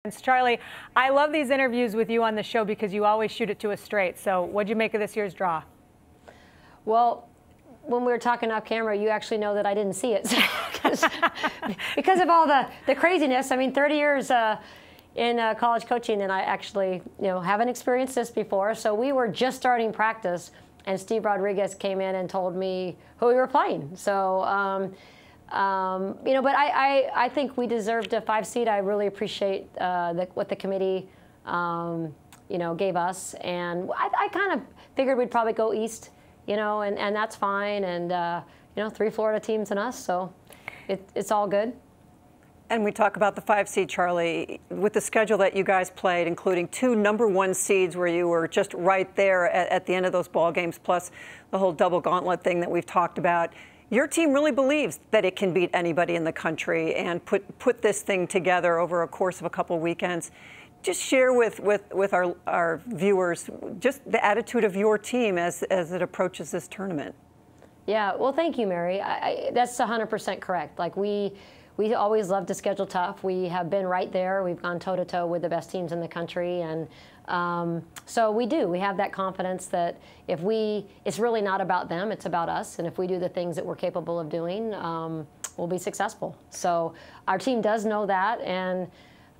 Charli, I love these interviews with you on the show because you always shoot it to us straight. So what'd you make of this year's draw? Well, when we were talking off camera, you actually know that I didn't see it. Because of all the craziness. I mean, 30 years in college coaching, and I actually haven't experienced this before. So we were just starting practice, and Steve Rodriguez came in and told me who we were playing. So, but I think we deserved a 5 seed. I really appreciate what the committee, gave us, and I kind of figured we'd probably go east, and that's fine. And 3 Florida teams and us, so it's all good. And we talk about the 5 seed, Charli, with the schedule that you guys played, including 2 #1 seeds where you were just right there at the end of those ball games, plus the whole double gauntlet thing that we've talked about. Your team really believes that it can beat anybody in the country and put this thing together over a course of a couple of weekends. Just share with our viewers just the attitude of your team as it approaches this tournament. Yeah, well, thank you, Mary. That's 100% correct. Like we always love to schedule tough. We have been right there. We've gone toe-to-toe with the best teams in the country. And so we do. We have that confidence that it's really not about them, it's about us. And if we do the things that we're capable of doing, we'll be successful. So our team does know that. And,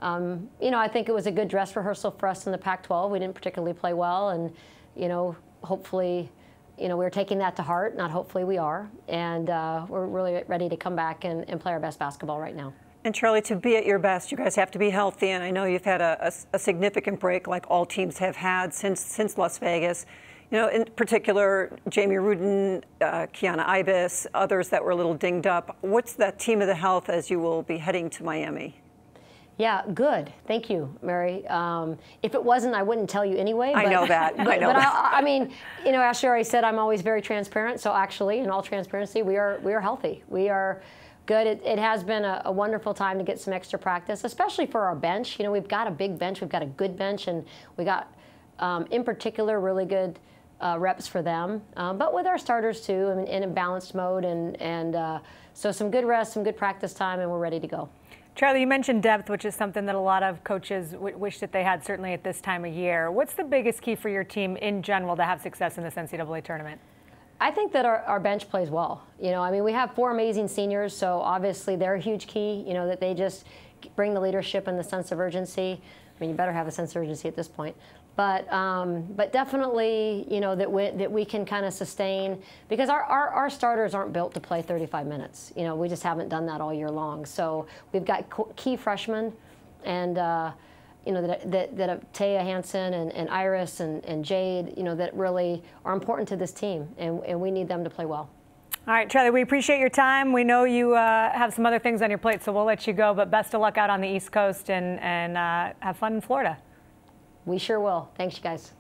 I think it was a good dress rehearsal for us in the Pac-12. We didn't particularly play well. And, hopefully, we're taking that to heart. Not hopefully, we are. And we're really ready to come back and play our best basketball right now. And Charli, to be at your best, you guys have to be healthy. And I know you've had a significant break, like all teams have had since Las Vegas. In particular, Jamie Rudin, Kiana Ibis, others that were a little dinged up. What's that team of the health as you will be heading to Miami? Yeah, good. Thank you, Mary. If it wasn't, I wouldn't tell you anyway. But, I know that. I mean, as Sherry said, I'm always very transparent. So actually, in all transparency, we are healthy. We are good. It has been a wonderful time to get some extra practice, especially for our bench. We've got a big bench. We've got a good bench, and we got, in particular, really good reps for them. But with our starters too, in a balanced mode, and so some good rest, some good practice time, and we're ready to go. Charli, you mentioned depth, which is something that a lot of coaches wish that they had, certainly at this time of year. What's the biggest key for your team in general to have success in this NCAA tournament? I think that our bench plays well. We have 4 amazing seniors, so obviously they're a huge key, that they just bring the leadership and the sense of urgency. You better have a sense of urgency at this point. But definitely, that we can kind of sustain, because our starters aren't built to play 35 minutes. We just haven't done that all year long. So we've got key freshmen, and that Taya Hansen and Iris and Jade, that really are important to this team, and we need them to play well. All right, Charli, we appreciate your time. We know you have some other things on your plate, so we'll let you go. But best of luck out on the East Coast, and have fun in Florida. We sure will. Thanks, you guys.